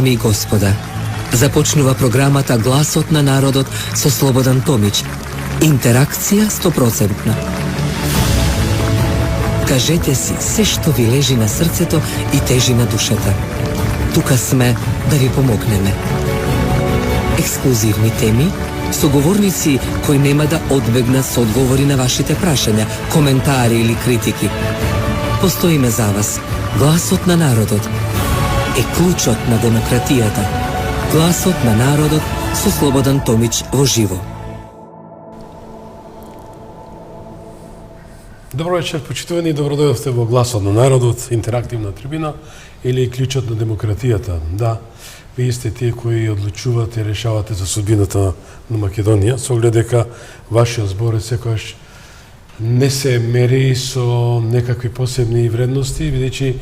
Дами и господа, започнува програмата Гласот на народот со Слободан Томич. Интеракција 100%. Кажете си се што ви лежи на срцето и тежи на душата. Тука сме да ви помогнеме. Ексклузивни теми, соговорници кои нема да одбегнат со одговори на вашите прашања, коментари или критики. Постоиме за вас. Гласот на народот е клучот на демократијата. Гласот на народот со Слободан Томич во живо. Добро вечер, почитувани, добродојавте во Гласот на народот, интерактивна трибина или клучот на демократијата. Да, вие сте тие кои одлучувате и решавате за судбината на Македонија, со оглед дека вашиот збор е секогаш не се мери со некакви посебни вредности, бидејќи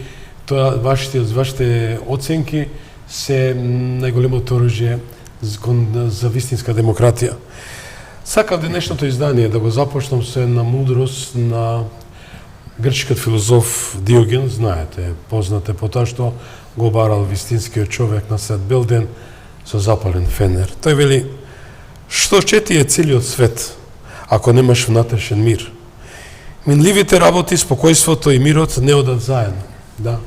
тоа вашите оценки се најголемото оружје за вистинска демократија. Сакав денешното издание да го започнам со една мудрост на грчкиот филозоф Диоген, знаете, познате по тоа што го барал вистинскиот човек на сред бел ден со запален фенер. Тој вели: што ќе ти е целиот свет ако немаш внатрешен мир? Минливите работи, спокојството и мирот не одат заедно. Да,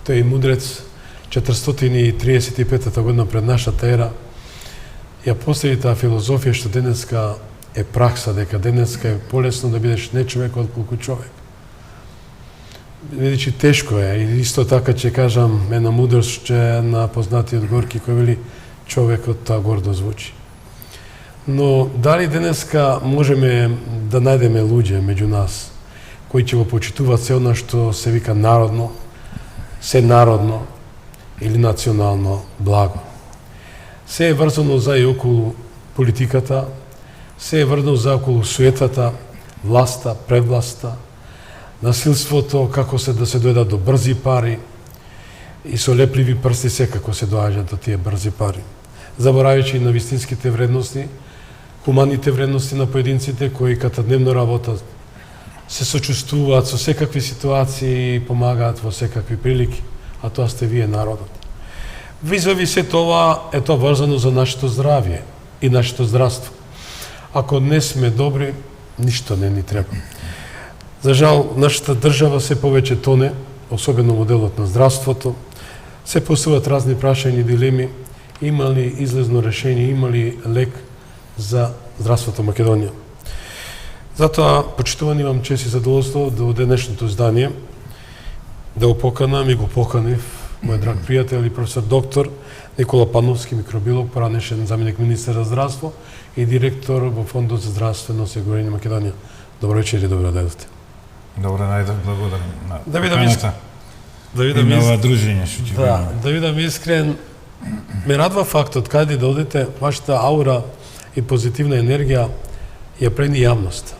тој е мудрец 435 година пред нашата ера ја постави таа филозофија што денеска е пракса, дека денеска е полесно да бидеш не човек отколку човек. Видичи тешко е, и исто така ќе кажам една мудрост на познатиот Горки кој вели: човекот тоа гордо звучи. Но дали денеска можеме да најдеме луѓе меѓу нас кои ќе го почитуваат се она што се вика народно, се народно или национално благо? Се е врзано за и околу политиката, се е врзано за околу суетата, власта, превласта, насилството, како се да се дојдат до брзи пари и со лепливи прсти секако се доаѓаат до тие брзи пари. Заборавајќи на вистинските вредности, хуманите вредности на поединците кои катадневно работат, се сочувствуваат со секакви ситуации и помагаат во секакви прилики, а тоа сте вие, народот. Визави се тоа е тоа врзано за нашето здравје и нашето здравство. Ако не сме добри, ништо не ни треба. За жал, нашата држава се повеќе тоне, особено моделот на здравството. Се поставуваат разни прашања и дилеми. Има ли излезно решение, има ли лек за здравството Македонија? Затоа, почитувани, имам чест и задоволство да во денешното издание да го поканам и го поканив мој драг пријател и професор доктор Никола Пановски, микробиолог, поранешен заменик министер за здравство и директор во Фондот за здравствено осигурување Македонија. Добро вечер и добро дојдовте. Добро најдов, благодарам на поканата. И на ова дружење што ќе да, да видам искрен, ме радва фактот каде да одите, вашата аура и позитивна енергија ја прени јавноста.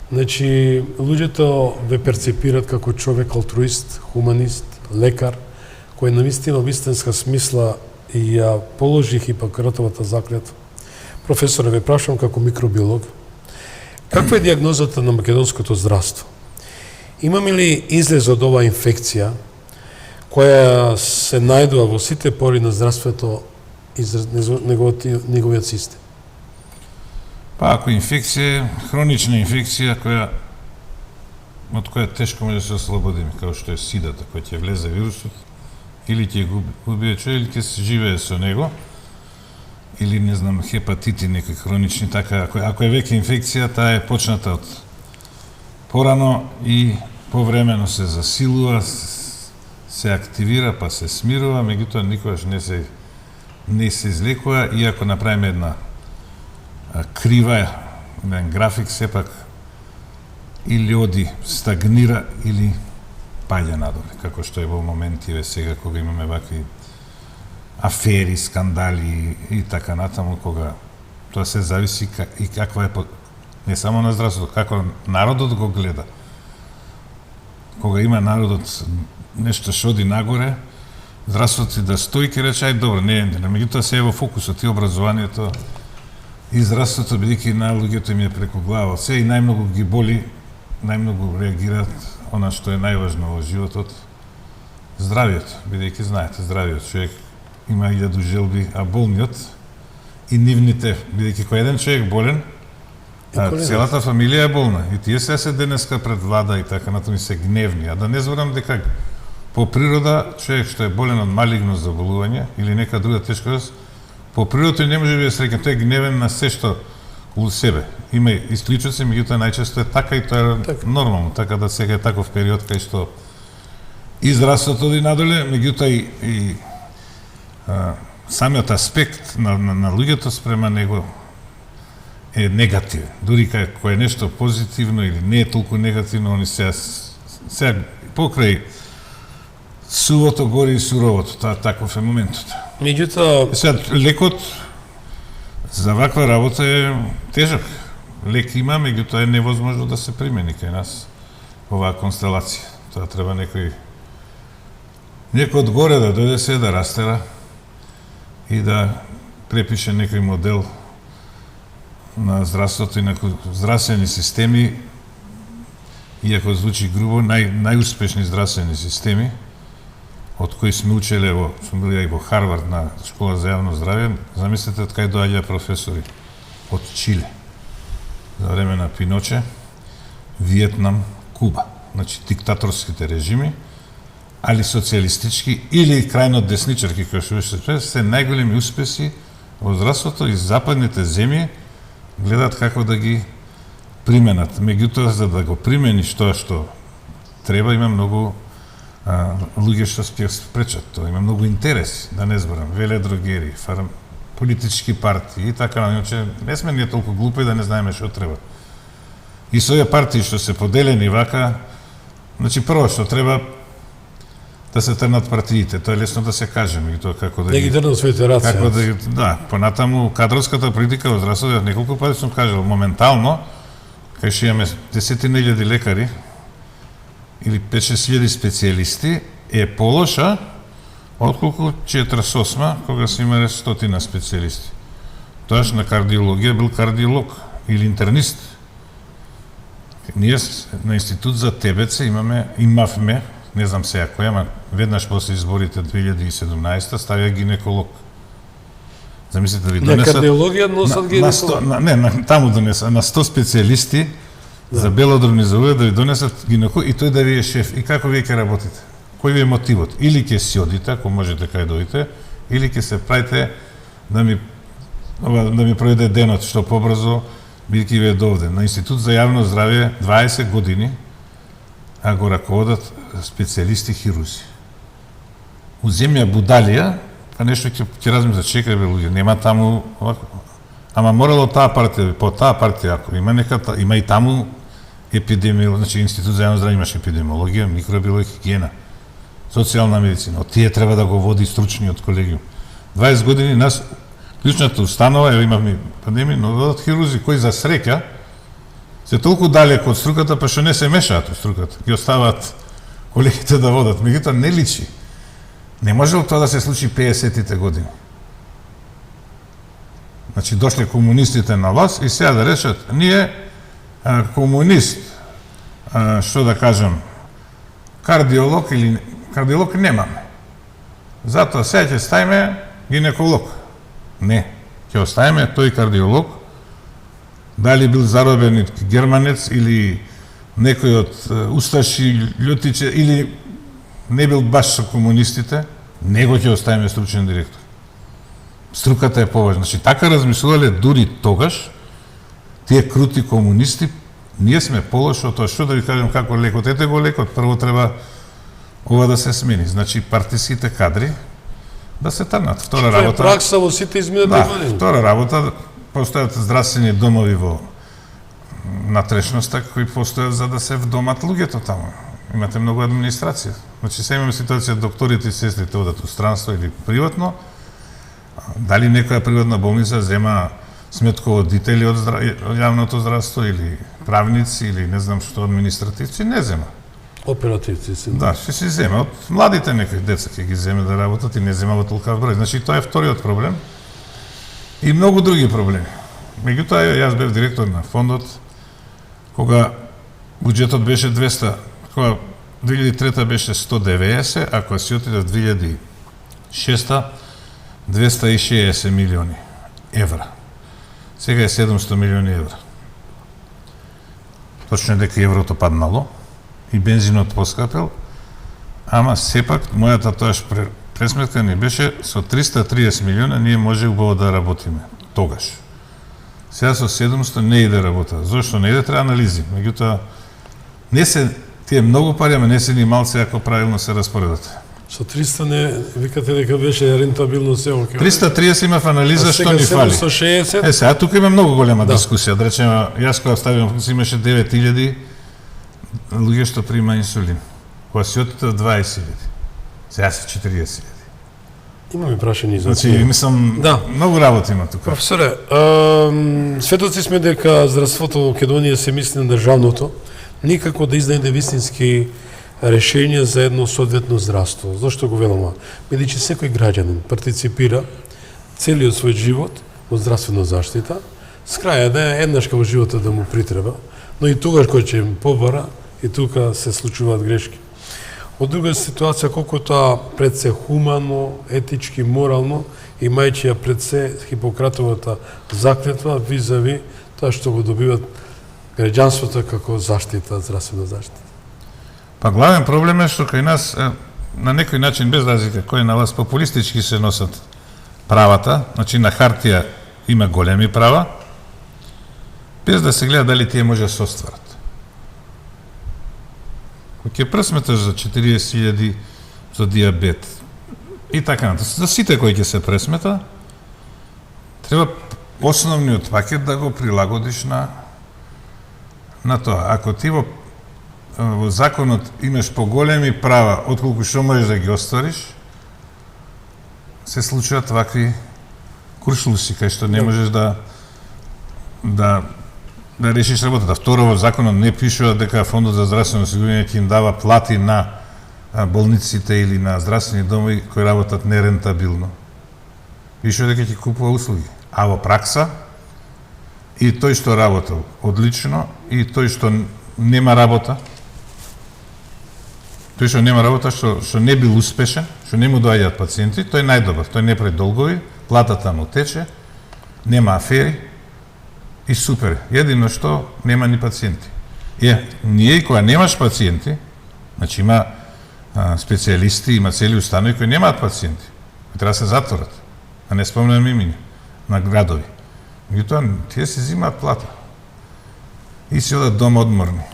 Значи, луѓето ве перцепираат како човек алтруист, хуманист, лекар, кој навистина вистинска смисла и ја положи Хипократовата заклетва. Професоре, ве прашам како микробиолог, каква е дијагнозата на македонското здравство? Имаме ли излез од оваа инфекција која се најдува во сите пори на здравството и неговиот систем? Па, ако инфекција, хронична инфекција од која тешко може да се ослободиме, како што е сидата, која ќе влезе вирусот, или ќе убие човек, или ќе се живее со него, или, не знам, хепатити, некои хронични, така, ако е веќе инфекција, таа е почната од порано и повремено се засилува, се активира, па се смирува, меѓутоа никогаш не се излекува, и ако направиме една крива, еден график, сепак или оди стагнира, или паѓа надоле, како што е во моментиве сега, кога имаме вакви афери, скандали и така натаму, кога тоа се зависи и каква е, не само на здравството, како народот го гледа. Кога има народот нешто што оди нагоре, здравството да стои, ке рече, ај добро, не, меѓутоа се е во фокусот и образованието и здравството, бидејќи на луѓето им е преку глава. Се и најмногу ги боли, најмногу реагираат она што е најважно во животот, здравието, бидејќи знаете, здравиот човек има 1000 желби, а болниот и нивните, бидејќи кој еден човек болен, целата фамилија е болна. И тие се денеска пред влада и така натаму се гневни. А да не зборам дека по природа човек што е болен од малигно заболување или нека друга тешка болест, по природа тој не може да биде среќен, тој е гневен на се што околу себе. Има исклучоци, меѓутоа најчесто е така и тоа е нормално, така да сега е таков период кај што израстот оди надоле, меѓутоа и самиот аспект на луѓето спрема него е негативен. Дури кој е нешто позитивно или не е толку негативно, они сега покрај сувото гори и суровото, таков е моментот. Меѓутоа, Сега лекот за ваква работа е тежок. Лек има, меѓутоа е невозможно да се примени кај нас оваа констелација. Тоа треба некој од горе да дојде се да растера и да препише некој модел на здравството и на здравствени системи, иако звучи грубо, најуспешни здравствени системи, од кои сме учеле сме били и во Харвард на школа за јавно здравје. Замислете од кај доаѓа професори од Чиле за време на Пиноче, Виетнам, Куба. Значи диктаторските режими, али социјалистички или крајно десничарки, кои што се најголеми успеси во здравството и западните земји гледаат како да ги применат. Меѓутоа, за да го примениш тоа што треба, има многу луѓе што ќе спречат тоа. Има многу интереси, да не зборам, веледрогери, политички партии и така, иначе не сме ние толку глупи да не знаеме што треба. И со овие партии што се поделени вака, значи прво што треба да се трнат партиите, тоа е лесно да се каже, меѓутоа како да ги трнат своите раци. Како да, понатаму кадровската политика во здравството, неколку пати сум кажал, моментално кај што имаме 10.000 лекари или 5-6.000 специјалисти е полоша отколку 48 кога се имале 100 специјалисти. Тоаш на кардиологија бил кардиолог или интернист. Ние на Институт за ТБЦ имавме, не знам сега кој, ама веднаш после изборите 2017 ставија гинеколог. Замислите ви донесат... На кардиологија носат гинеколог? Таму донесат, на 100 специјалисти за белодробни зовови да ви донесат гинеколог и тој да ви е шеф. И како вие ќе работите? Кој ви е мотивот? Или ќе си одите, ако можете кај дојдете, или ќе се правите да ми проведе денот што побрзо, бидејќи ви е довде. На Институт за јавно здравје 20 години, а го раководат специјалисти хирузи. У земја Будалија, па нешто ќе размислам, чекај бе луѓе, нема таму, ама морало таа партија, по таа партија, ако има има и таму епидемиологија, значи Институт за јавно здравје имаше епидемиологија, микробиологија, хигиена, социјална медицина. Од тие треба да го води стручниот колегиум. 20 години нас, клучната установа, имавме пандемија, но водат хирузи кои за среќа се толку далеко од струката, па што не се мешаат од струката. Ги оставаат колегите да водат. Меѓутоа не личи. Не можело тоа да се случи 50-тите години. Значи дошле комунистите на власт и сега да решат, ние комунист, што да кажам, кардиолог или кардиолог немаме. Затоа сега ќе ставиме гинеколог. Не, ќе оставиме тој кардиолог, дали бил заробен германец или некој од усташи, љутиче, или не бил баш со комунистите, него ќе оставиме стручен директор. Струката е поважна. Значи, така размислувале дури тогаш, тие крути комунисти, ние сме полошо тоа, што да ви кажем како лекот. Ете го лекот, прво треба ова да се смени. Значи, партиските кадри да се трнат. Втора работа... Тоа е пракса во сите изминати години. Втора работа, постојат здравствени домови во натрешноста кои постојат за да се вдомат луѓето таму. Имате многу администрација. Значи, се имаме ситуација докторите и сестрите одат у странство или приватно, дали некоја приватна болница зема сметководители од јавното здравство или правници или не знам што административци, не зема. Оперативци си. Да, ќе си зема. Од младите некои деца ќе ги земе да работат и не зема во толкав број. Значи, тоа е вториот проблем. И многу други проблеми. Меѓутоа, јас бев директор на фондот, кога буџетот беше 200, кога 2003 беше 190, а кога си отиде в 2006 260 милиони евра. Сега е 700 милиони евра. Точно е дека еврото паднало и бензинот поскапел, ама сепак мојата тоаш пресметка ни беше со 330 милиона ние може убаво да работиме тогаш. Сега со 700 не иде работа. Зошто не иде, треба анализи. Меѓутоа, не се тие многу пари, ама не се ни малци ако правилно се распоредат. Со 300 не викате дека беше рентабилно се оке. 330 има в анализа што ни фали. 760. Сега тук има многу голема дискусија. Да речеме, јас кога ставим функција имаше 9000 луѓе што прима инсулин. Кога си отите 20.000. Сега се 40.000. Имаме прашање за Значи, мислам, многу работа има тука. Професоре, светоци сме дека здравството во Македонија се мисли на државното, никако да изнајде вистински решение за едно соодветно здравство. Зошто го велам? Бидејќи секој граѓанин партиципира целиот свој живот во здравствена заштита, с краја да е еднашка во животот да му притреба, но и тогаш кој ќе побара, и тука се случуваат грешки. Од друга ситуација, колку тоа пред се хумано, етички, морално, имајќи ја пред се Хипократовата заклетва визави тоа што го добиват граѓанството како заштита, здравствена заштита. Па главен проблем е што кај нас на некој начин без разлика кој на вас популистички се носат правата, значи на хартија има големи права, без да се гледа дали тие може да се остварат. Кога ќе пресметаш за 40.000 за диабет и така натаму, за сите кои ќе се пресмета, треба основниот пакет да го прилагодиш на тоа. Ако ти во законот имаш поголеми права отколку што можеш да ги оствариш, се случуваат вакви куршлуси кај што не можеш да решиш работата. Второ, во законот не пишува дека Фондот за здравствено осигурување ќе им дава плати на болниците или на здравствени домови кои работат нерентабилно. Пишува дека ќе купува услуги. А во пракса и тој што работел одлично и тој што нема работа, што не бил успешен, што не му доаѓаат пациенти, тој најдобар, тој не прави долгови, платата му тече, нема афери и супер. Едино што нема ни пациенти. Ние кога немаш пациенти, значи има специјалисти, има цели установи кои немаат пациенти, кои треба да се затворат, а не спомнам имиња на градови. Меѓутоа, тие се зимаат плата и се одат дом одморни.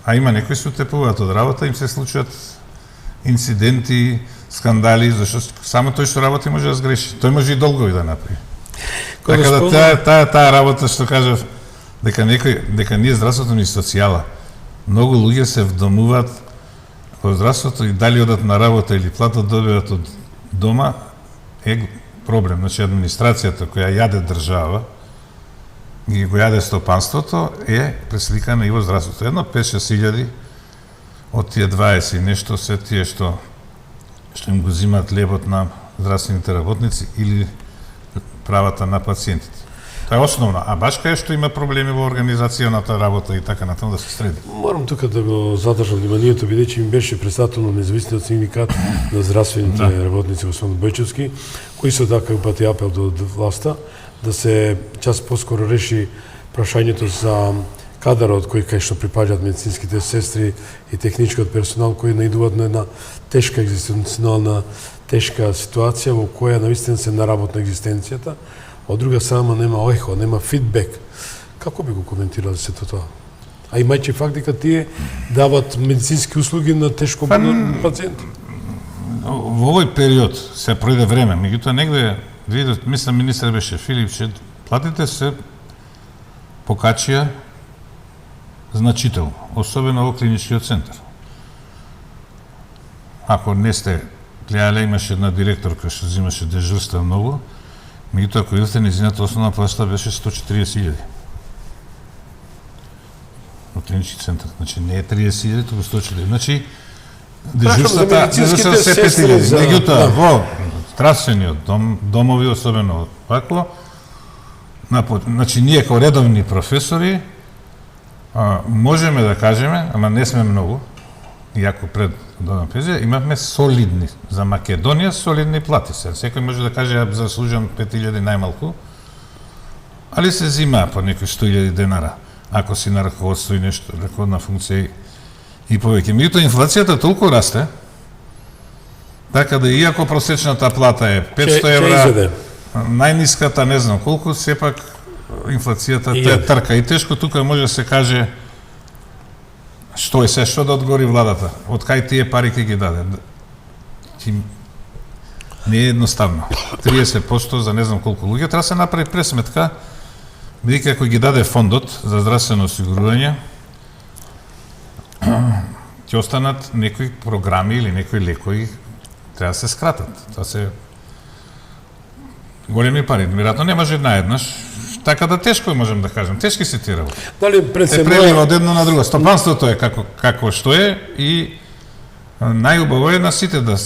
А има некои се утепуваат од работа, им се случуваат инциденти, скандали, зашто само тој што работи може да сгреши. Тој може и долгови да направи. Така да таа работа што кажав дека ние здравството ни социјала. Многу луѓе се вдомуваат во здравството и дали одат на работа или плата добиваат од дома е проблем. Значи администрацијата која јаде држава и го јаде стопанството е пресликана и во здравството. Едно 5-6 од тие 20 нешто се тие што им го зимаат лебот на здравствените работници или правата на пациентите. Тоа е основно. А баш кај што има проблеми во организацијаната работа и така натаму да се среди. Морам тука да го задржам вниманието, бидејќи ми беше представено независниот синдикат на здравствените работници господин Бојчевски, кои со така упати апел до власта да се час поскоро реши прашањето за кадарот кај што припаѓаат медицинските сестри и техничкиот персонал кои наидуваат на една тешка екзистенцијална тешка ситуација во која навистина се наработна екзистенцијата, од друга страна нема ехо, нема фидбек. Како би го коментирали сето тоа? А имајќи факт дека тие дават медицински услуги на тешко болни пациенти. Во овој период се пројде време, меѓутоа негде, мислам министер беше Филип, че платите се покачија значително, особено во клиничкиот центар. Ако не сте гледале, имаше една директорка што взимаше дежурства многу, меѓутоа ако видите незината основна плата беше 140.000. Во клинички центар. Значи не е 30.000, туку 140.000. Значи дежурствата се 5.000. Меѓутоа во здравствениот домови, особено вакво, значи ние како редовни професори можеме да кажеме, ама не сме многу, иако пред одна пензија, имавме солидни, за Македонија солидни плати се. Секој може да каже, ја заслужам 5000 најмалку, али се зима по некои 100.000 денара, ако си на раководство и нешто, раководна функција и повеќе. Меѓутоа, инфлацијата толку расте, така да иако просечната плата е 500 евра, најниската не знам колку, сепак инфлацијата те трка. И тешко тука може да се каже што е се, што да одговори владата, од кај тие пари ќе ги даде. Не е едноставно. 30% за не знам колку луѓе, треба се направи пресметка, бидејќи ако ги даде фондот за здравствено осигурување, ќе останат некои програми или некои лекови треба да се скратат. Тоа се големи пари. Веројатно не може наеднаш. Така да тешко можем да кажем. Тешки се тие работи. Дали пред се прелива од едно на друго. Стопанството е како што е и најубаво е на сите да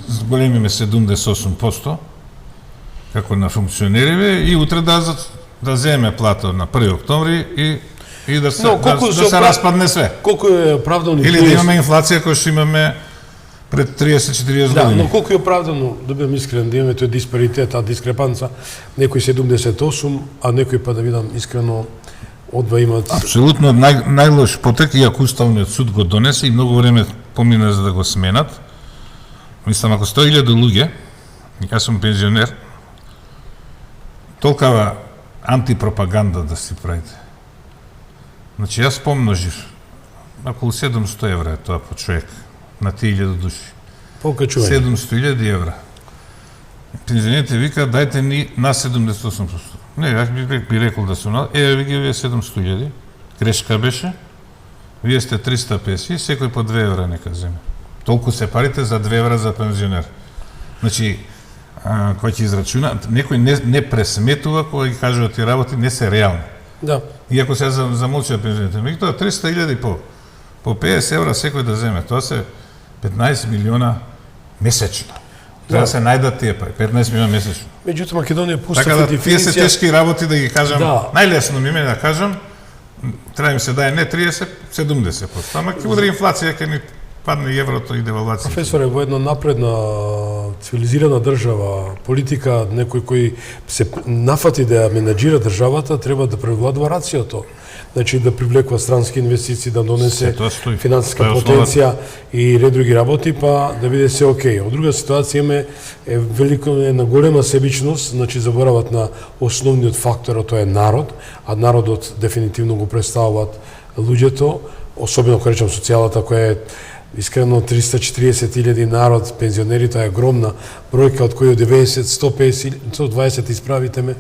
зголемиме 78% како на функционериве и утре да земеме плата на 1 октомври и да се распадне све. Колку е оправдано или да имаме инфлација која што имаме пред 30-40 да, години. но колку е оправдано, да бидам искрен, да имаме тој диспаритет, таа дискрепанца, некои 78, а некои па да видам искрено одва имат... Апсолутно најлош потек, иако Уставниот суд го донесе и многу време помина за да го сменат. Мислам, ако 100.000 луѓе, јас сум пензионер, толкава антипропаганда да си правите. Значи, јас помножив, околу 700 евра е тоа по човек, на 1000 души. Покачување. 700.000 евра. Пензионерите вика, дајте ни на 78%. Не, јас би рекол да сум на... ви ги вие 700.000. Грешка беше. Вие сте 350, секој по 2 евра нека земе. Толку се парите за 2 евра за пензионер. Значи, кој ќе израчуна, некој не пресметува кога ги кажува тие работи, не се реални. Да. Иако се замолчува пензионерите. Меѓутоа 300.000 по 50 евра секој да земе. Тоа се 15 милиона месечно. Треба да се најдат тие пари, 15 милиона месечно. Меѓутоа Македонија пуста така да, дефиниција... тие се тешки работи да ги кажам, да. Најлесно ми да кажам, треба ми се дае не 30, 70%. Ама ќе удари инфлација, ќе ни падне и еврото и девалвација. Професоре, во една напредна, цивилизирана држава, политика, некој кој се нафати да менаџира државата, треба да превладува рациото. Значи да привлекува странски инвестиции, да донесе финансиска потенција и ред други работи, па да биде се окей. Од друга ситуација имаме една голема себичност, значи заборават на основниот фактор, а тоа е народ, а народот дефинитивно го представуваат луѓето, особено кога речам социјалата која е искрено 340.000 народ, пензионери, тоа е огромна бројка, од кои 90, 150, 120 исправите ме,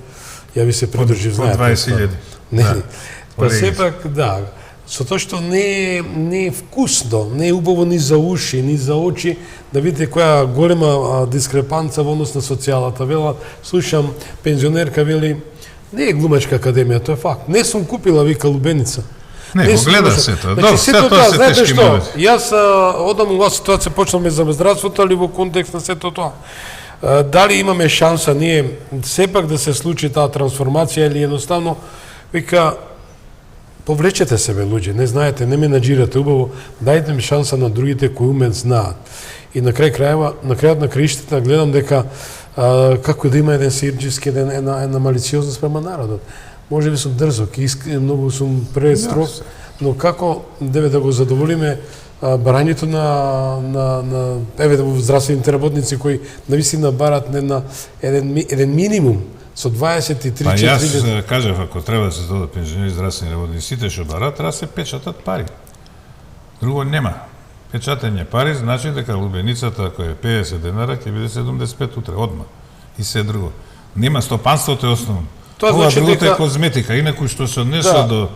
ја ви се придржив, знаете. 20.000. Не, па сепак, да, со тоа што не е вкусно, не е убаво ни за уши, ни за очи, да видите која голема дискрепанца во однос на социјалата. Вела, слушам, пензионерка вели, не е глумачка академија, тоа е факт. Не сум купила, вика, лубеница. Не, го гледа се тоа. Значи, сето тоа, знаете што, јас одам оваа ситуација, почнаме за здравството, али во контекст на сето тоа. Дали имаме шанса ние сепак да се случи таа трансформација или едноставно, вика, повлечете себе, луѓе, не знаете, не менаџирате убаво, дајте ми шанса на другите кои умеат знаат. И на крајот на краиштата гледам дека како да има еден сирџиски, една малициозност спрема народот. Може би сум дрзок, многу сум престрог, но како да го задоволиме барањето на здравствените работници кои навистина барат еден минимум со 23-4... Па јас кажав, ако треба да се зададат пензионери, здравствени работници, сите што барат, треба да се печатат пари. Друго нема. Печатање пари значи дека лубеницата, ако е 50 денара, ќе биде 75 утре, одма. И се друго. Нема, стопанството е основно. Тоа значи другото е козметика, инаку што се однесува до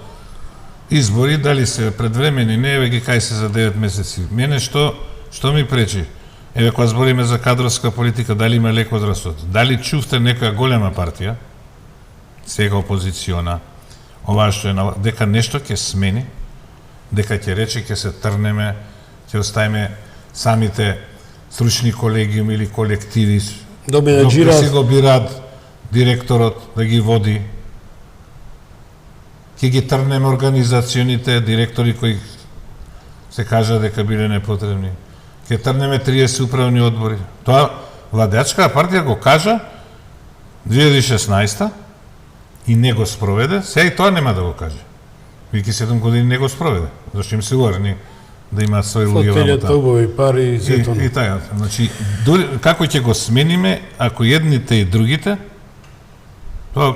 избори, дали се предвремени, не еве ги кај се за 9 месеци. Мене што ми пречи? Еве кога збориме за кадровска политика, дали има леко здравството? Дали чувте некоја голема партија, сега опозициона, оваа што е дека нешто ќе смени, дека ќе рече ќе се трнеме, ќе оставиме самите стручни колегиуми или колективи да менаџираат, си го бираат директорот да ги води, ќе ги трнеме организационите директори кои се кажа дека биле непотребни. Ке трнеме 30 управни одбори. Тоа владеачка партија го кажа 2016 и не го спроведе, сега и тоа нема да го каже. Вики 7 години не го спроведе, зашто им се уверени да имаат своји луѓе во Фотелјата, убави пари и сето. И така, значи, како ќе го смениме, ако едните и другите, тоа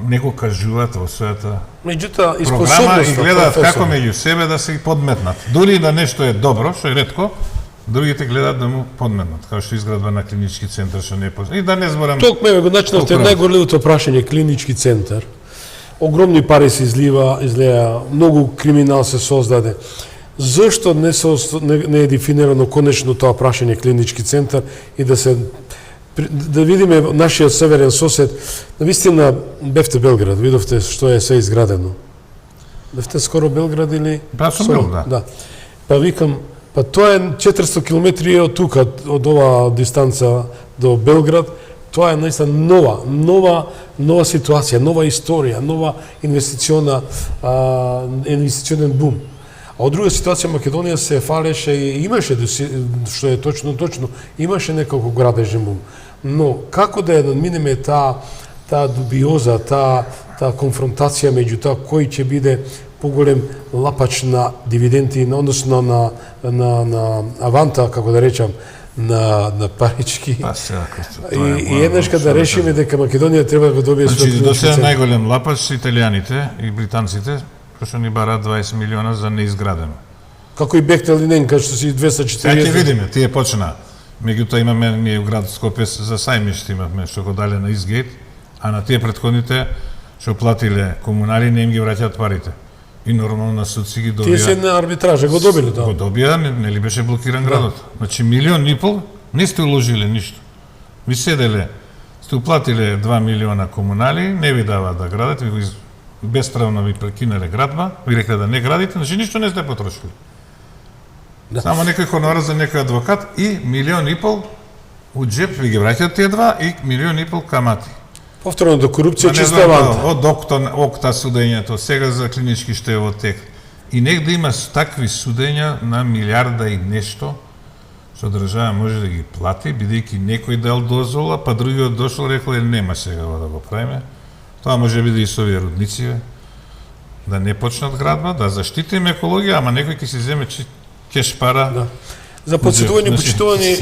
не го кажуваат во својата Меѓутоа, и програма и способноста, гледаат како професор. меѓу себе да се ги подметнат. Дури да нешто е добро, што е ретко, другите гледаат да му подметнат, како што изградба на клинички центар што не е познат. И да не зборам. Токму го начинавте Управо. најгорливото прашање, клинички центар. Огромни пари се излеа, многу криминал се создаде. Зошто не е дефинирано конечно тоа прашање клинички центар и да видиме нашиот северен сосед, навистина бевте Белград, видовте што е се изградено. Бевте скоро Белград или? Па сум бил, да. Па викам, па тоа е 400 километри од тука, од оваа дистанца до Белград. Тоа е наистина нова ситуација, нова историја, нова инвестиционен бум. А од друга ситуација Македонија се фалеше и имаше, што е точно, имаше неколку градежен бум. Но како да ја надминеме таа дубиоза, таа конфронтација меѓу тоа кој ќе биде поголем лапач на дивиденти, односно на аванта, како да речам, на парички. Па сега, И еднаш да решиме дека Македонија треба да го добие Значи, својот до сега клинички центар. најголем лапач се италијаните и британците, кои што ни бараат 20 милиона за неизградено. Како и Бехтел и Ненка, што си 240. Сега ќе видиме, тие почна. Меѓутоа имаме ние у град Скопје за сајмиште имавме што го дале на Изгейт, а на тие претходните што платиле комунали не им ги враќаат парите. И нормално на суд си ги добија. Тие се на арбитража, го добиле тоа. Го добија, нели беше блокиран градот. Значи 1,5 милион не сте уложиле ништо. Ви седеле, сте уплатиле 2 милиона комунали, не ви даваат да градите, ви го бесправно ви прекинале градба, ви рекле да не градите, значи ништо не сте потрошили. Да. Само некој хонорар за некој адвокат и 1,5 милион у джеп ви ги враќаат тие два и 1,5 милион камати. Повторно до корупција Па не чиста знам, аванта. од окта судењето, сега за клинички што е во тек. И нек да има такви судења на милиарда и нешто, што држава може да ги плати, бидејќи некој дал дозвола, па другиот дошол рекол нема сега ова да го правиме. Тоа може биде и со овие рудници, да не почнат градба, да заштитиме екологија, ама некој ќе си земе кеш пара. Да. За подсетување, Значи, почитувани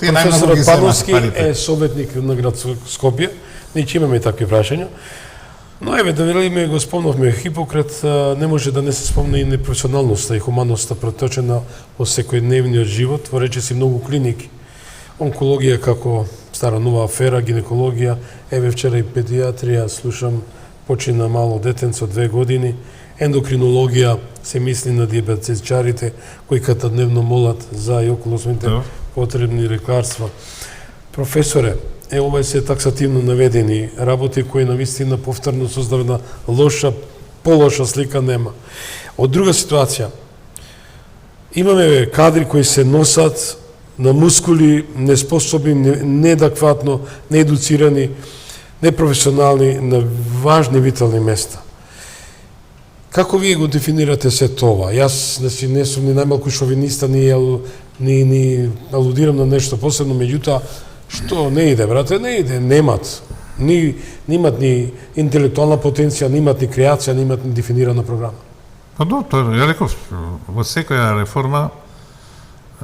тие најмногу професорот ги земаат Пановски парите. е советник на град Скопје. Ние ќе имаме такви прашања. Но еве да велиме го спомнавме Хипократ, не може да не се спомне и непрофесионалноста и хуманноста преточена во секојдневниот живот, во речиси многу клиники. Онкологија како стара нова афера, гинекологија, еве вчера и педиатрија, слушам, почина мало детенце од 2 години, ендокринологија, се мисли на диабетичарите кои катадневно молат за и околу своите Да. потребни лекарства. Професоре, ова се таксативно наведени работи кои навистина повторно создавна лоша, полоша слика нема. Од друга ситуација, имаме кадри кои се носат на мускули, неспособни, неадекватно, неедуцирани, непрофесионални на важни витални места. Како вие го дефинирате се тоа? Јас не сум ни најмалку шовиниста, ни алудирам на нешто посебно, меѓутоа, што не иде, брате, не иде, немат. Немат ни интелектуална потенција, немат ни креација, немат ни дефинирана програма. Па до, тоа, ја реков, во секоја реформа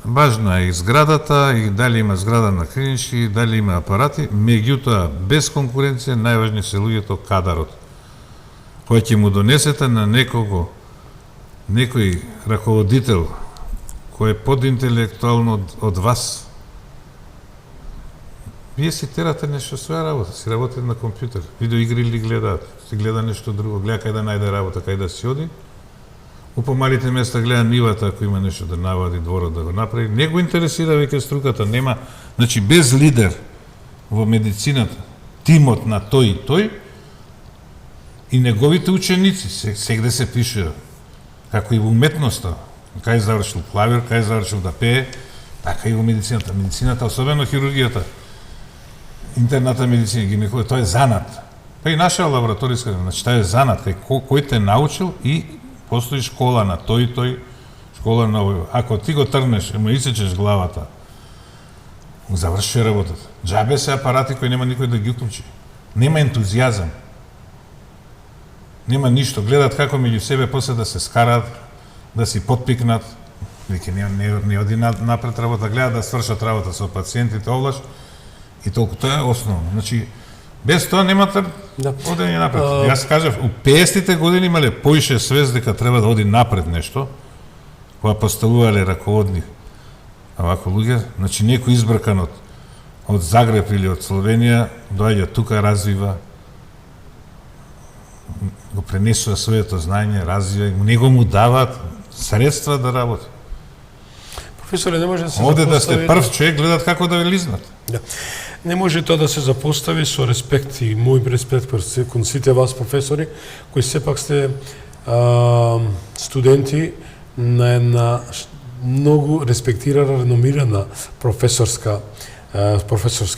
важна е и зградата, и дали има зграда на клинички, и дали има апарати, меѓутоа, без конкуренција, најважни се луѓето, кадарот, кој ќе му донесете на некој раководител, кој е подинтелектуално од вас, вие си терате нешто своја работа, си работите на компјутер, видеоигри или гледаат, си гледа нешто друго, гледа кај да најде работа, кај да си оди, у помалите места гледа нивата, ако има нешто да навади дворот да го направи, не го интересира веќе струката, нема, значи без лидер во медицината, тимот на тој и тој, и неговите ученици, сегде се пише, како и во уметноста, кај завршил клавир, кај завршил да пее, така и во медицината. Медицината, особено хирургијата, интерната медицина, тоа е занат. Па и наша лабораториска, значи тоа е занат, кој те научил и Постои школа на тој и тој, школа на овој. Ако ти го трнеш и му исечеш главата, заврши работата. Джабе се апарати кои нема никој да ги уклучи. Нема ентузијазам. Нема ништо. Гледат како меѓу себе после да се скарат, да си подпикнат. Веќе не оди напред работа, гледат да свршат работа со пациентите овлаш и толку. Тоа е основно. Значи, без тоа немате одење напред. Јас кажав, у 50-тите години имале поише свест дека треба да оди напред нешто, кога поставувале раководни овако луѓе, значи некој избркан од Загреб или од Словенија, доаѓа тука, развива, го пренесува своето знаење, развива, него му даваат средства да работи. Професоре, не може да се Оде да сте запостави- прв човек, гледат како да ве лизнат. Да. Не може тоа да се запостави со респект и мој респект кон сите вас професори, кои сепак сте студенти на една многу респектирана, реномирана професорски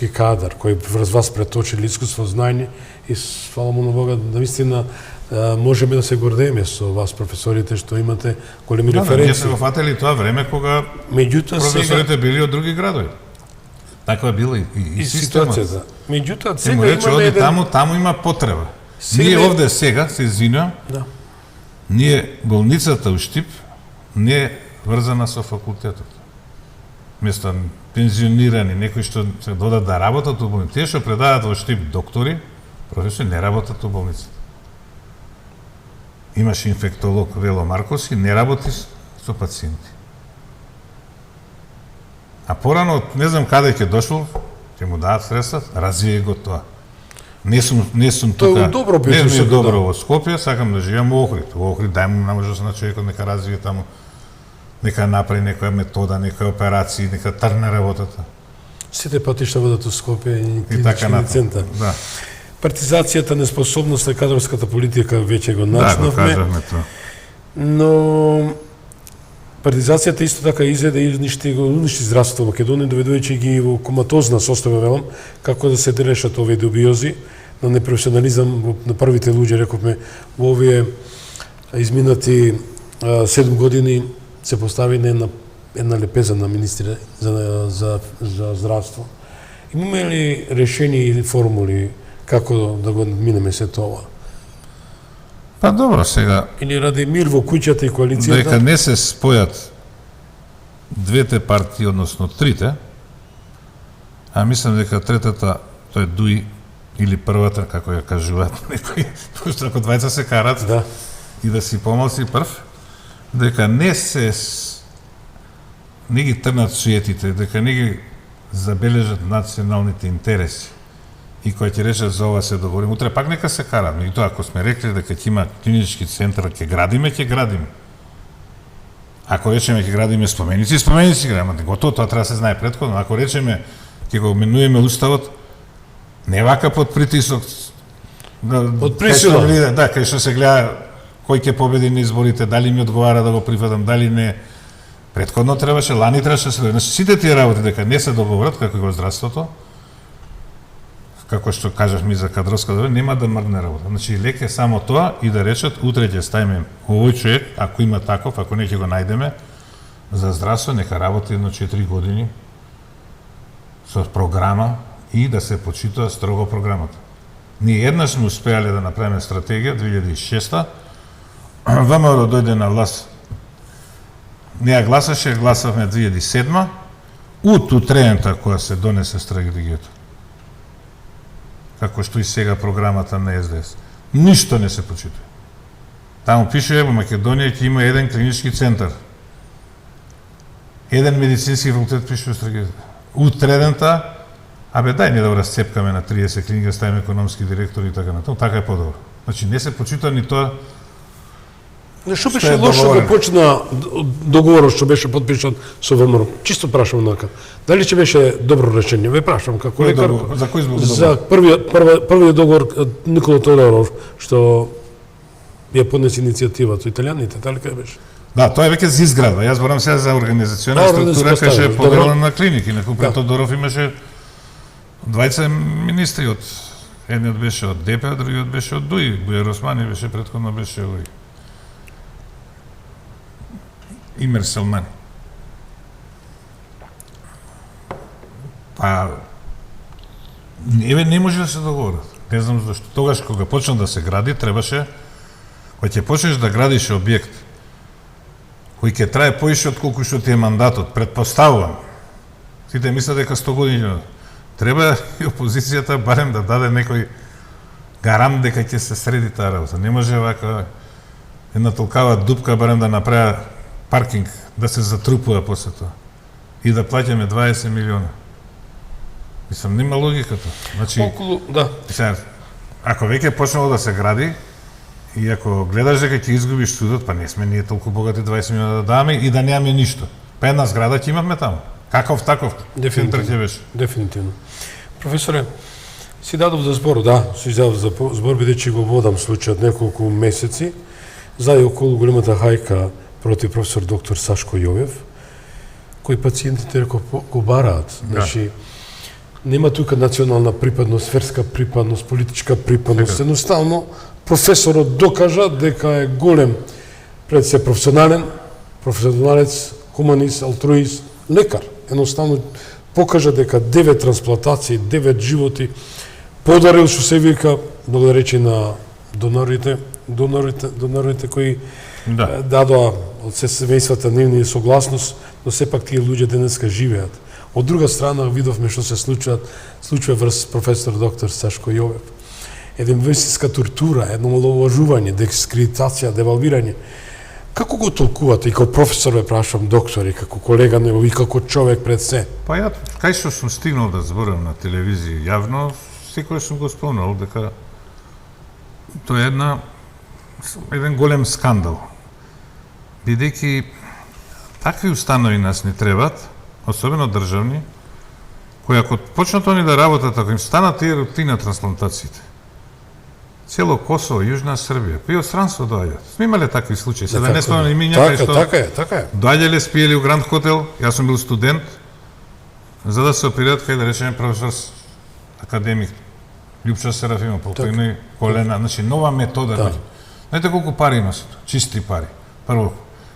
кадар, кој врз вас преточили искуство, знаење и фала му на Бога, наистина можеме да се гордееме со вас професорите што имате големи Ние се референции. го фатели тоа време кога Меѓутоа сега професорите били од други градови. Таква била и системот. ситуацијата. Меѓутоа Се му сега рече, имаме оди еден таму има потреба. Сега Ние не- овде сега, се извинувам, Да. ние болницата у Штип не е врзана со факултетот. Место пензионирани, некои што се додат да работат у болницата, тие што предаваат во Штип доктори, професори не работат у болницата. Имаше инфектолог Вело Марковски, не работи со пациенти. А порано, не знам каде ќе дошол, ќе му дадат средства, развие го тоа. Не сум Тоа тука. е добро не ми е пишено, добро да. во Скопје, сакам да живеам во Охрид. Во Охрид дај му можност на човекот нека развие таму, нека направи некоја метода, некоја операција, нека трне работата. Сите патишта водат у Скопје и И така клинички натаму. центар. Да, Партизацијата, неспособноста и кадровската политика веќе го да, го начнавме, кажавме тоа. но партизацијата исто така изеде и уништи здравството во Македонија, доведувајќи ги во коматозна состојба, велам, како да се решат овие дубиози на непрофесионализам на првите луѓе, рековме, во овие изминати 7 години се постави на една лепеза на министри за здравство. Имаме ли решени или формули како да го минеме се тоа? Па добро, сега, Или ради мир во куќата и коалицијата? дека не се спојат двете партии, односно трите, а мислам дека третата, тој ДУИ, или првата, како ја кажуваат некои, пошто ако двајца се карат, Да. и да си помалси прв, дека не ги трнат суетите, дека не ги забележат националните интереси. И кој ќе речат за ова се договорим, утре пак нека се карат. Меѓутоа, ако сме рекли дека ќе има клинички центар, ќе градиме, ќе градиме. Ако речеме ќе градиме споменици, споменици градиме. Готово, тоа треба да се знае претходно. Ако речеме ќе го менуеме уставот, не вака под притисок. Под присила. Да, кај што се гледа кој ќе победи на изборите, дали ми одговара да го прифатам, дали не. Претходно требаше, лани требаше да се договори. Значи, сите тие работи дека не се договорат, како и во здравството, како што кажавме за кадровска договор, нема да мрдне работа. Значи, лек е само тоа и да речат, утре ќе ставиме овој човек, ако има таков, ако не ќе го најдеме, за здравство, нека работи едно 4 години со програма и да се почитува строго програмата. Ние еднаш сме успеале да направиме стратегија 2006-та, ВМРО дојде на власт, не ја гласаше, гласавме 2007-ма, утрената која се донесе стратегијата. Како што и сега програмата на СДС. Ништо не се почитува. Таму пише, во Македонија ќе има еден клинички центар. Еден медицински факултет пише во стратегијата. Утредента, дај не да го расцепкаме на 30 клиники, да ставиме економски директори и така натаму, така е подобро. Значи не се почитува ни тоа. Што Што беше е лошо договорено? да почна договорот што беше подпишан со ВМРО? Чисто прашам онака. Дали ќе беше добро решение? Ве прашам како Кој лекар. договор? За кој збор За договор? првиот договор Никола Тодоров што ја поднесе иницијативата италијаните, дали кај беше? Да, тоа е веќе за изградба. Јас зборам сега за организационна Да, структура, да се кај што е поставиш, поделена добро. на клиники. Некој Да. Тодоров имаше двајца министри од едниот беше од ДП, а другиот беше од ДУИ. Бујар Османи беше претходно беше овој Имер Селмани. Па, не може да се договорат. Не знам зашто. Тогаш кога почна да се гради, требаше, кога ќе почнеш да градиш објект, кој ќе трае поише од колку што ти е мандатот, предпоставувам. Сите мислат дека 100 години. Треба и опозицијата барем да даде некој гарант дека ќе се среди таа работа. Не може вака една толкава дупка барем да направи паркинг, да се затрупува после тоа и да плаќаме 20 милиона. Мислам, нема логиката. Значи, Околу, да. Сега, ако веќе почнало да се гради и ако гледаш дека ќе изгубиш судот, па не сме ние толку богати 20 милиона да даваме и да немаме ништо. Па една зграда ќе имаме таму. Каков таков центар ќе беше. Дефинитивно. Професоре, си дадов за збор, да, си дадов за збор, бидејќи го водам случајот неколку месеци, за и околу големата хајка против професор доктор Сашко Јовев, кои пациентите го бараат. Значи, нема тука национална припадност, верска припадност, политичка припадност. Едноставно, професорот докажа дека е голем, пред се професионалец, хуманист, алтруист, лекар. Едноставно покажа дека 9 трансплантации, 9 животи подарил, што се вика, благодаречи на донорите кои дадоа од се семејствата нивни согласност, но сепак тие луѓе денеска живеат. Од друга страна видовме што се случува врз професор доктор Сашко Јовев. Една вистинска тортура, едно маловажување, дискредитација, девалвирање. Како го толкувате и како професор ве прашам, доктор, и како колега него и како човек пред се? Па ја, кај што сум стигнал да зборам на телевизија јавно, секој сум го спомнал дека тоа е еден голем скандал. Бидејќи такви установи нас не требат, особено државни, кои ако почнат они да работат, ако им станат тие рутина трансплантациите, цело Косово, Јужна Србија, кои од странство доаѓаат. Сме имале такви случаи, се да не спомнам имиња, кај што така е. доаѓале, спиеле у Гранд Хотел, јас сум бил студент, за да се оперират кај да речеме професор академик Љупча Серафимов, покојни колена, значи нова метода. Знаете колку пари има сето? Чисти пари. Прво,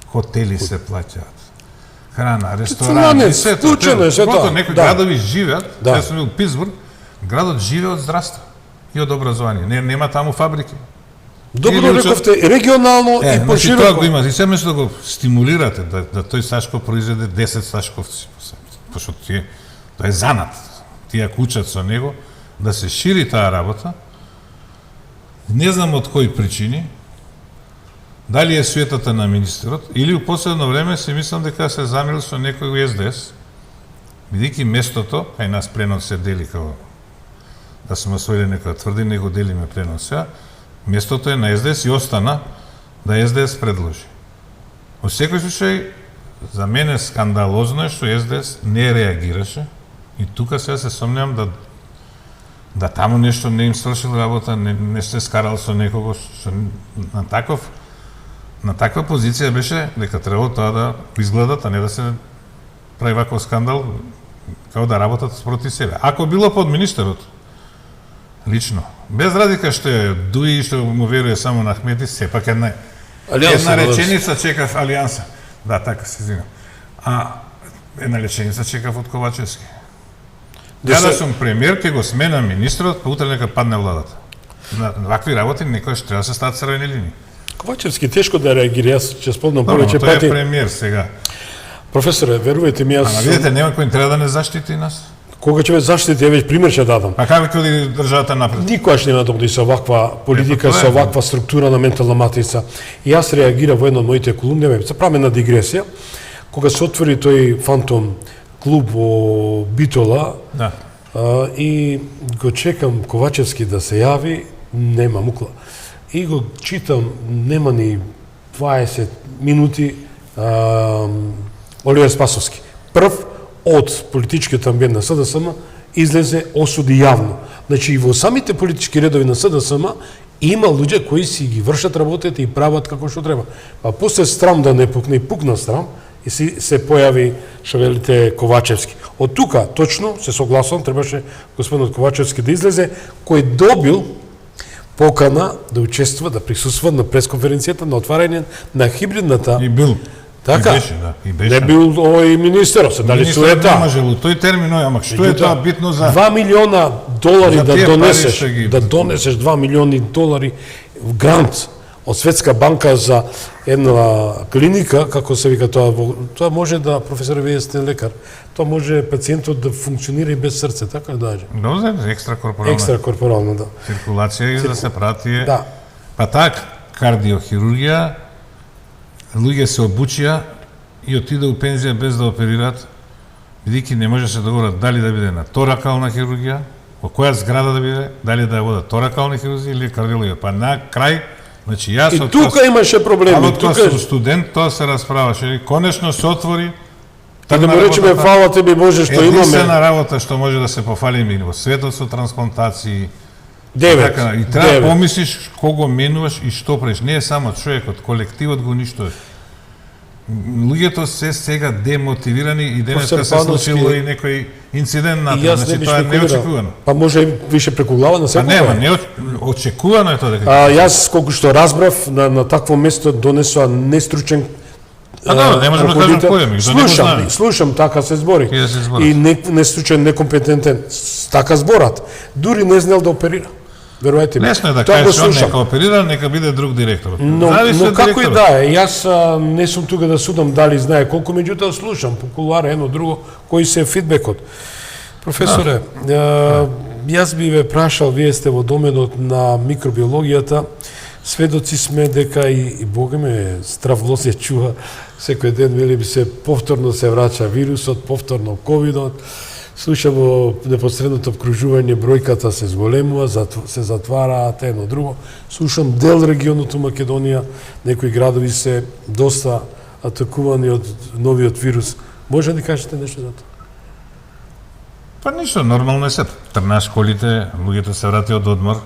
хотели се плаќаат, храна, ресторани, се тоа. Некои градови живеат, јас сум бил у Питсбург, градот живее од здравство и од образование. Нема таму фабрики. Добро рековте, регионално и пошироко. Тоа го има. И се место да го стимулирате, да тој Сашко произведе 10 Сашковци. Пошто тоа е занат. Тие ако учат со него, да се шири таа работа. Не знам од кои причини, дали е светата на министерот, или у последно време се мислам дека се замирил со некој у СДС, бидејќи местото, кај нас пренос се дели као да сме освоили некоја тврди, него делиме пренос сега, местото е на СДС и остана да СДС предложи. Во секој случај, за мене скандалозно е што СДС не реагираше и тука сега се сомневам да таму нешто не им свршил работа, не се скарал со некого, на таква позиција беше дека требало тоа да изгледат, а не да се прави ваков скандал, као да работат спроти себе. Ако било под министерот, лично, без разлика што е Дуи, што му веруе само на Ахмети, сепак една реченица чекав Алијанса. Да, така се извинам. Една реченица чекав од Ковачевски. Ја да сум премиер, ќе го сменам министрот, па утре нека падне владата. На вакви работи некојаш треба да се стават црвени линии. Ковачевски тешко да реагира, јас ќе спомнам повеќе пати. Тој е премиер сега. Професоре, верувајте ми, јас... Ама видите, нема кој треба да не заштити нас. Кога ќе ме заштити, ја веќе пример ќе дадам. А како ќе оди државата напред? Никогаш нема да оди со ваква политика, со ваква структура на ментална матрица. И јас реагирав во едно од моите колумни, се прави на дигресија, кога се отвори тој фантом клуб во Битола, и го чекам Ковачевски да се јави, нема мукла. И го читам, нема ни 20 минути, Оливер Спасовски. Прв од политичкиот амбиент на СДСМ излезе осуди јавно. Значи и во самите политички редови на СДСМ има луѓе кои си ги вршат работите и прават како што треба. Па после срам да не пукне и пукна срам, и се појави, што велите, Ковачевски. Од тука, точно, се согласувам, требаше господинот Ковачевски да излезе, кој добил покана да учествува, да присуствува на пресконференцијата на отварање на хибридната Така? И беше, да, и беше. Не бил овој министерот, се дали Министерот суета. не можело, тој термин, ама што е тоа битно за 2 милиона долари За да тие донесеш, пари што ги- да донесеш 2 милиони долари в грант од Светска банка за една клиника, како се вика тоа може да, професор, вие сте лекар, тоа може пациентот да функционира и без срце, така да кажа. дозе екстракорпорална Екстракорпорално, да. циркулација и да се прати. Да. Па таа кардиохирургија, луѓе се обучија и отиде у пензија без да оперираат, бидејќи не може да се договорат дали да биде на торакална хирургија, во која зграда да биде, дали да ја водат торакални хирурзи или кардиологија. Па на крај, значи јас И од тука имаше проблеми, од тоа тука сум студент, тоа се расправаше. И конечно се отвори да му речеме фала тебе Боже што имаме единствена работа што може да се пофалиме во светот со трансплантации. 9. Така, и треба да помислиш кого менуваш и што правиш. Не е само човекот, колективот го уништуваш. Луѓето се сега демотивирани и денеска се Професор случило Пановски, и некој инцидент на И тоа, јас не значи би тоа е шпекулирал. неочекувано. Па може и више преку глава на Па секој. нема, очекувано е тоа дека. Јас колку што разбрав на такво место донесоа нестручен да, не можам да кажам ракодител. кој е, меѓу да не го знам. Слушам, така се збори. Ќе се зборат. И нестручен, некомпетентен, така зборат. Дури не знел да оперира. Верувајте ми. Лесно е да Тоа го кажеш, он слушам. нека оперира, нека биде друг директор. Но Зависи од како и директорот. да е, јас не сум тука да судам дали знае колку, меѓутоа слушам по кулуара едно друго, кој се е фидбекот. Професоре, јас би ве прашал, вие сте во доменот на микробиологијата, сведоци сме дека и Бога ме здрав глас ја чува, секој ден вели би се повторно се враќа вирусот, повторно ковидот. Слушам во непосредното обкружување бројката се зголемува, се затвараат едно друго. Слушам дел регионот у Македонија, некои градови се доста атакувани од новиот вирус. Може да кажете нешто за тоа? Па ништо, нормално е се. Трнаш школите, луѓето се врати од одмор,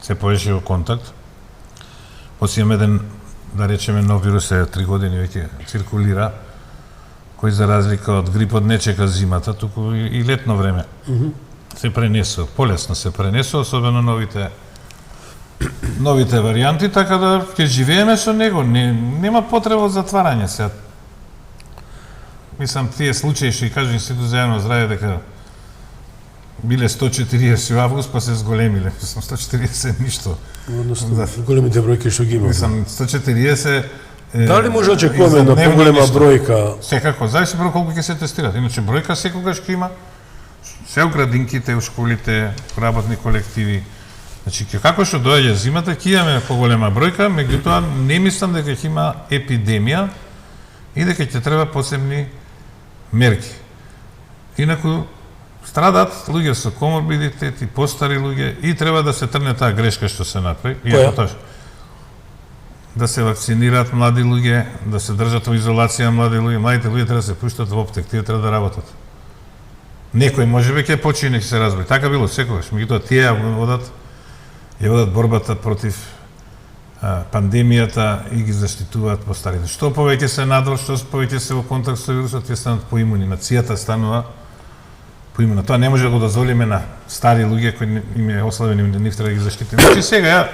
се поеше во контакт. После имаме еден, да речеме, нов вирус е 3 години веќе циркулира, кој за разлика од грипот не чека зимата, туку и летно време. Се пренесува, полесно се пренесува, особено новите варијанти, така да ќе живееме со него, нема потреба од затварање сега. Мислам, тие случаи што и кажа Институт за јавно здравје дека биле 140 во август, па се зголемиле. Мислам, 140 ништо. Односно, големите бројки што ги имаме. Мислам, 140 Дали може да очекуваме на поголема бројка? Секако, зависи прво колку ќе се тестират. Иначе бројка секогаш ќе има. Се у градинките, у школите, работни колективи. Значи, како што доаѓа зимата, ќе имаме поголема бројка, меѓутоа не мислам дека ќе има епидемија и дека ќе треба посебни мерки. Инаку страдат луѓе со коморбидитети, постари луѓе и треба да се трне таа грешка што се направи. Која? Да се вакцинираат млади луѓе, да се држат во изолација млади луѓе. Младите луѓе треба да се пуштат во оптек, тие треба да работат. Некој можеби ќе почине, ќе се разбере. Така било секогаш. Меѓутоа тие ја водат борбата против пандемијата и ги заштитуваат постарите. Што повеќе се надвор, што повеќе се во контакт со вирусот, тие станат поимуни. Нацијата станува поимуна. Тоа не може да го дозволиме на стари луѓе кои им е ослабени, нив треба да ги заштитиме. Значи сега ја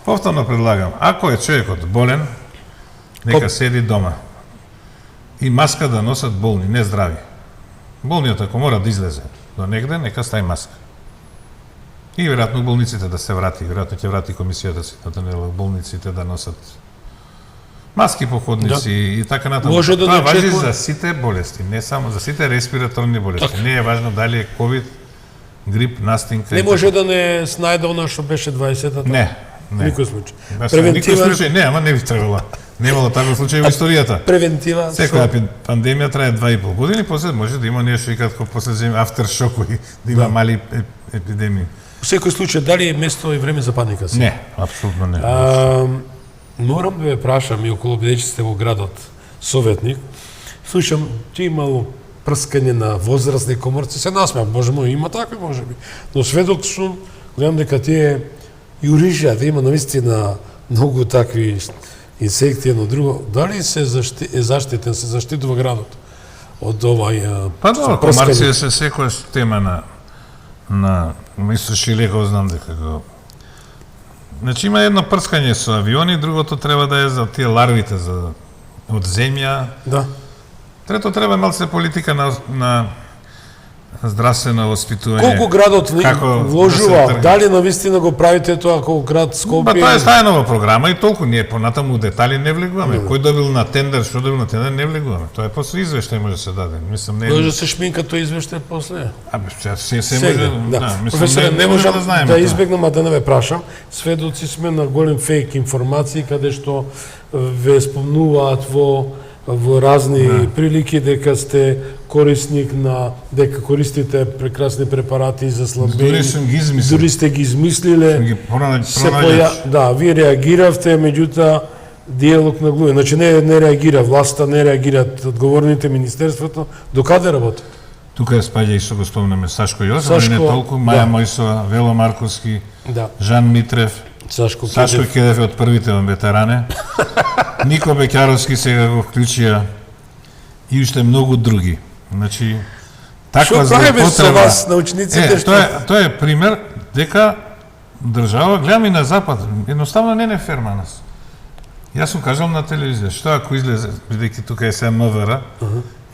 повторно предлагам, ако е човекот болен, нека седи дома. И маска да носат болни, не здрави. Болниот ако мора да излезе до негде, нека стави маска. И веројатно болниците да се врати, веројатно ќе врати комисијата си на болниците да носат маски по ходници и така натаму. Може да Тоа важи очекува- за сите болести, не само за сите респираторни болести. Не е важно дали е ковид, грип, настинка. Не може да не снајде она што беше 20-та. Не. Никој случај. Никој случај, не, ама не би требало. Немало таков случај во историјата. Превентива. Секоја пандемија трае 2,5 години, после може да има нешто и како после афтершокови, да има мали епидемии. Во секој случај, дали е место и време за паника? Не, апсолутно не. Морам да ве прашам, и околу бидејќи сте во градот советник, слушам, че имало прскање на возрастни коморци, се насмеам, боже мој, има такви можеби. Но сведок сум, гледам дека тие јурижија, да има навистина многу такви инсекти, едно друго. Дали се е заштитен, се заштитува градот од овај Па добро, комарција се секојаш тема на источни лекови, знам дека го. Значи има едно прскање со авиони, другото треба да е за тие ларвите, за од земја. Да. Трето, треба малце политика на здравствено воспитување. Колку градот Како вложува, да се тргне. дали навистина го правите тоа колку град Скопје? Тоа е стајнова програма и толку, ние понатаму детали не влегуваме. Кој добил на тендер, што добил на тендер, не влегуваме. Тоа е после извештај може да се даде. Мислам, не Може да се шминка тој извештај после. се Сега, може, да. мислам, Професоре, не можам да знаеме да тоа. избегнам, а да не ве прашам. Сведоци сме на голем фейк информации, каде што ве спомнуваат во разни прилики дека сте корисник на дека користите прекрасни препарати за слабење. Дури сум ги измислил. Дури сте ги измислиле. Ги Да, вие реагиравте, меѓутоа диалог на глуви. Значи не реагира власта, не реагираат одговорните министерството. Докаде работи? Тука спаѓа и што го спомнаме Сашко Јосиф, Сашко, не толку, Маја да. Мојсова, Вело Марковски, Да. Жан Митрев, Сашко Сашко Кедев. Кедев е од првите ветеране. Нико Бекјаровски сега го вклучија и уште многу други. Значи, таква Што правиме со злоупотреба. вас, научниците? Тоа е пример дека држава, гледам и на запад, едноставно не ферма нас. Јас сум кажал на телевизија, што ако излезе, бидејќи тука е сега МВР,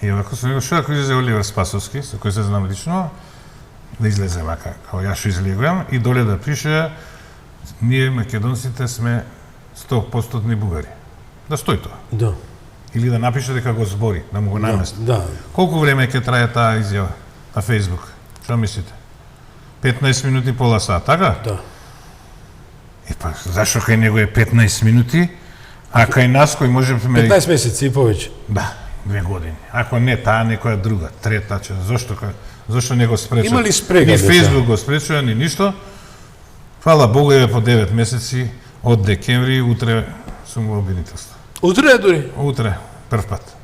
и ако сум што ако излезе Оливер Спасовски, со кој се знам лично, да излезе вака, као јас што излегувам, и доле да пише, ние македонците сме 100% бугари. Да стои тоа. Да. Или да напише дека го збори, да му го намести. Да. Колку време ќе трае таа изјава на Facebook? Што мислите? 15 минути, пола сат, така? Да. Па, зашо кај него е 15 минути, а кај нас кој може... 15 месеци и повеќе. Да, 2 години. Ако не таа, некоја друга, трета, зошто не го спречува? Има ли спрега, Ни деца? Facebook го спречува, ни ништо. Фала Богу, е по 9 месеци од декември, утре сум во обвинителство. Утре дури. Утре, прв пат.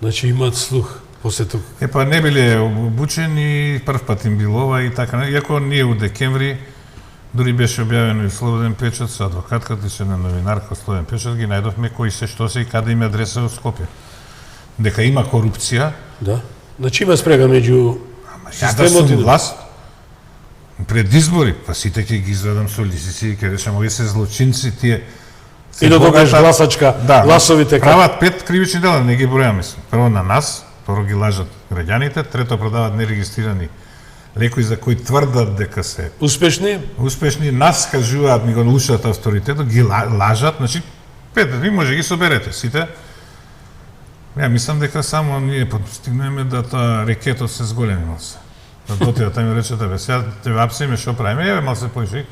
Значи имаат слух после тука. Па не биле обучени, прв пат им било ова и така. Иако ние у декември, дури беше објавено и Слободен печат со адвокатката и со една новинарка Слободен печат, ги најдовме кои се што се и каде им е адреса во Скопје. Дека има корупција. Да. Значи има спрега меѓу Ја да сум власт, пред избори, па сите ќе ги изведам со лисици, ќе речам, овие се злочинци, тие се и да добиеш богатат- гласачка, гласовите прават 5 кривични дела, не ги бројаме. Прво на нас, второ ги лажат граѓаните, трето продават нерегистрирани лекои за кои тврдат дека се успешни. успешни, нас кажуваат, ни го лушат авторитетот, ги лажат, значи, 5, ви може ги соберете сите. Ја мислам дека само ние постигнеме да тоа рекетот се зголеми малце. Да дотира таму и рече, бе, сега те вапсиме, што правиме, еве малце поише.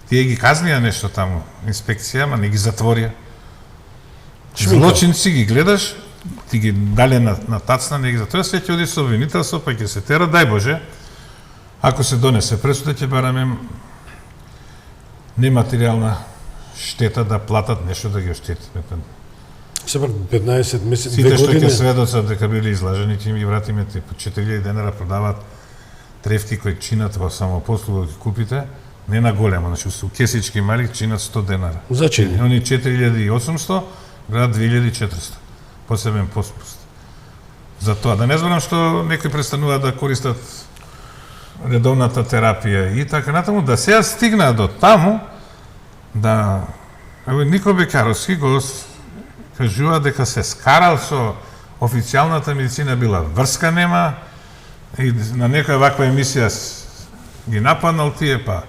Тие ги казнија нешто таму, инспекција, ама не ги затворија. Шминка. Злочинци ги гледаш, ти ги дале на тацна, не ги затворија, све ќе оди со обвинителство, па ќе се тера, дај Боже, ако се донесе пресуда, ќе бараме нематеријална штета да платат нешто да ги оштетиме. Сепак 15 месеци, Сите 2 што ќе години. сведоцат дека биле излажени, ќе им ги вратиме те по 4000 денара продаваат трефти кои чинат во самопослуга ги купите, не на големо, значи со кесички мали чинат 100 денара. Зачини. Они 4800, град 2400. Посебен поспуст. За тоа да не зборам што некои престануваат да користат редовната терапија и така натаму, да сега стигна до таму да Нико Бекјаровски го кажува дека се скарал со официјалната медицина, била врска нема и на некоја ваква емисија ги нападнал тие, па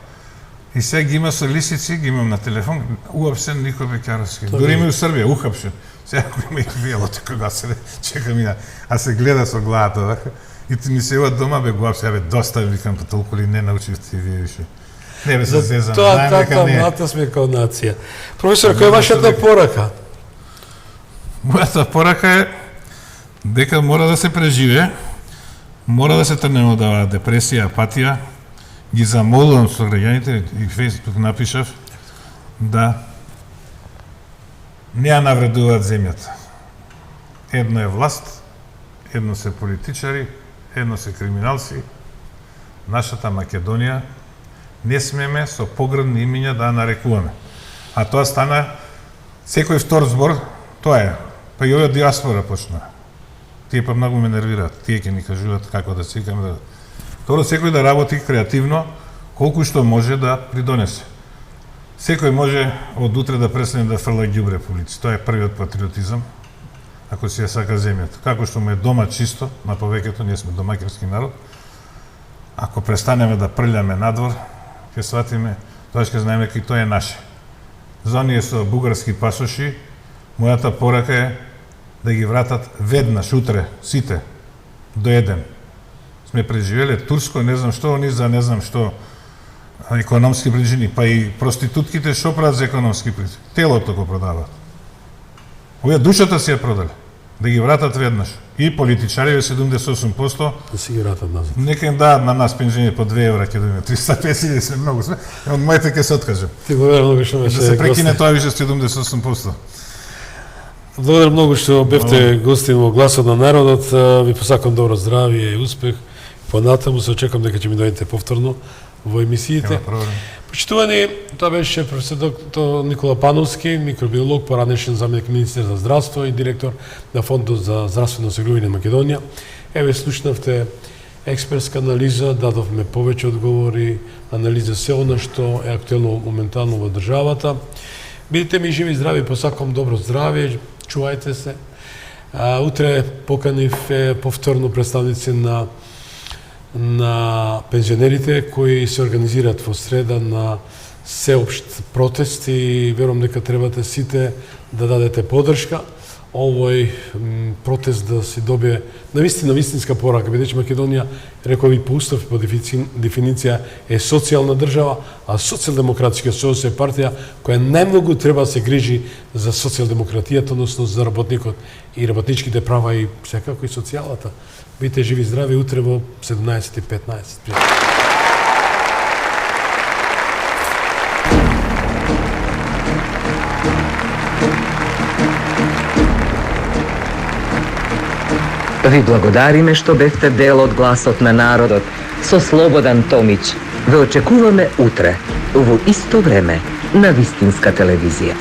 и сега ги има со лисици, ги имам на телефон, уапсен Нико Бекјаровски. Дури има и у Србија, ухапшен. Сега ако има и виелото кога се чека мина, а се гледа со главата, вака. И ти ми се ева дома, бе, уапсе, бе, доста, викам, па толку ли не научивте вие више. Не, бе, се зезам, Тоа знаем дека така не. млата сме као нација. Професор, која е вашата порака? Мојата порака е дека мора да се преживее, мора да се тргнеме од оваа депресија, апатија. Ги замолувам со граѓаните, и Facebook напишав, да не ја навредуваат земјата. Едно е власт, едно се политичари, едно се криминалци. Нашата Македонија не смеме со погребни имиња да ја нарекуваме. А тоа стана секој втор збор, тоа е. Па и овие диаспора почна. Тие па многу ме нервираат. Тие ќе ни кажуваат како да свикаме да... Второ, секој да работи креативно, колку што може да придонесе. Секој може од утре да престане да фрла ѓубре по улици. Тоа е првиот патриотизам, ако си ја сака земјата. Како што му е дома чисто, на повеќето, ние сме домакински народ, ако престанеме да прљаме надвор, ќе сватиме, тоа ќе знаеме кај тоа е наше. За оние со бугарски пасоши, мојата порака е да ги вратат веднаш, утре, сите, до еден. Сме преживеле турско, не знам што, они за не знам што, економски причини, па и проститутките што прават за економски причини? Телото го продават. Овие душата си ја продале. Да ги вратат веднаш. И политичариве 78%. Да си ги вратат назад. Нека им дадат на нас пензионери по 2 евра, ќе дојме 350, сме многу сме. Од моите ќе се откажем. Ти благодарам многу што ме Да се прекине тоа више 78%. Благодарам многу што бевте гостин во Гласот на народот. Ви посакам добро здравие и успех. Понатаму се очекувам дека ќе ми дојдете повторно во емисиите. Почитувани, тоа беше професор доктор Никола Пановски, микробиолог, поранешен заменик министер за здравство и директор на Фондот за здравствено осигурување на Македонија. Еве слушнавте експертска анализа, дадовме повеќе одговори, анализа се она што е актуелно моментално во државата. Бидете ми живи и здрави, посакам добро здравие, чувајте се. Утре поканив повторно представници на пензионерите кои се организираат во среда на сеопшт протест и верувам дека требате сите да дадете поддршка овој протест да се добие навистина вистинска порака, бидејќи Македонија, рекови по устав, по дефиниција е социјална држава, а Социјалдемократскиот сојуз е партија која најмногу треба да се грижи за социјалдемократијата, односно за работникот и работничките права и секако и социјалата. Бидете живи и здрави утре во 17:15. Ви благодариме што бевте дел од Гласот на народот со Слободан Томич. Ве очекуваме утре, во исто време, на Вистинска телевизија.